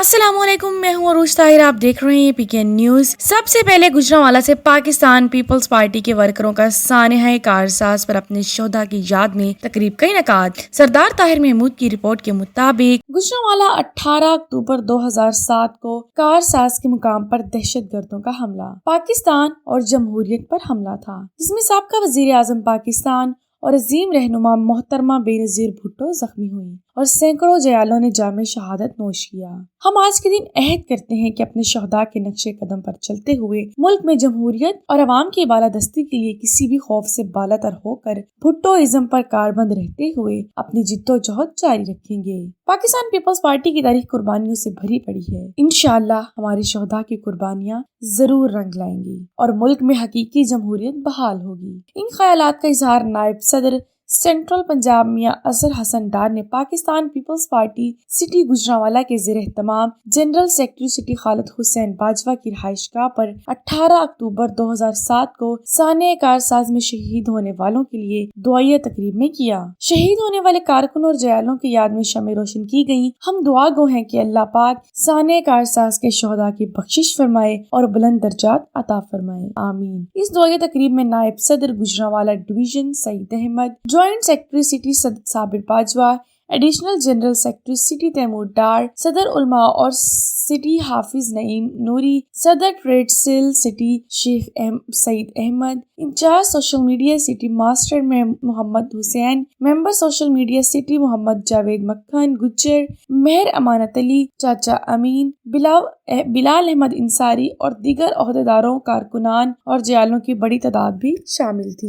السلام علیکم، میں ہوں عروج طاہر، آپ دیکھ رہے ہیں پی کے این نیوز۔ سب سے پہلے گوجرانوالہ سے پاکستان پیپلز پارٹی کے ورکروں کا سانحہ کارساز پر اپنے شہداء کی یاد میں تقریب کا انعقاد۔ سردار طاہر محمود کی رپورٹ کے مطابق گوجرانوالہ 18 اکتوبر 2007 کو کارساز کے مقام پر دہشت گردوں کا حملہ پاکستان اور جمہوریت پر حملہ تھا، جس میں سابقہ وزیر اعظم پاکستان اور عظیم رہنما محترمہ بینظیر بھٹو زخمی ہوئی اور سینکڑوں جیالوں نے جام شہادت نوش کیا۔ ہم آج کے دن عہد کرتے ہیں کہ اپنے شہداء کے نقش قدم پر چلتے ہوئے ملک میں جمہوریت اور عوام کی بالادستی کے لیے کسی بھی خوف سے بالاتر ہو کر بھٹوازم پر کاربند رہتے ہوئے اپنی جدوجہد جاری رکھیں گے۔ پاکستان پیپلز پارٹی کی تاریخ قربانیوں سے بھری پڑی ہے۔ انشاءاللہ ہمارے شہداء کی قربانیاں ضرور رنگ لائیں گی اور ملک میں حقیقی جمہوریت بحال ہوگی۔ ان خیالات کا اظہار نائب صدر سینٹرل پنجاب میاں اظہر حسن ڈار نے پاکستان پیپلز پارٹی سٹی گوجرانوالہ کے زیر اہتمام general secretary city Khalid Hussain Bajwa کی رہائش گاہ پر 18 اکتوبر 2007 کو سانحہ کارساز میں شہید ہونے والوں کے لیے دعائیہ تقریب میں کیا۔ شہید ہونے والے کارکنوں اور جیالوں کی یاد میں شمع روشن کی گئیں۔ ہم دعا گو ہیں کہ اللہ پاک سانحہ کارساز کے شہداء کی بخشش فرمائے اور بلند درجات عطا فرمائے، آمین۔ اس دعائیہ تقریب میں نائب صدر Gujranwala division Saeed Ahmed, joint secretary city Sabir Bajwa, additional general secretary city Taimur Dar, صدر علماء اور سٹی حافظ نعیم نوری، صدر trade cell city Sheikh Saeed Ahmed, incharge social media city master Muhammad Hussain, member social media city Muhammad Javed Makhan Gujjar, مہر امانت علی، چاچا امین، بلال احمد انصاری اور دیگر عہدیداروں، کارکنان اور جیالوں کی بڑی تعداد بھی شامل تھی۔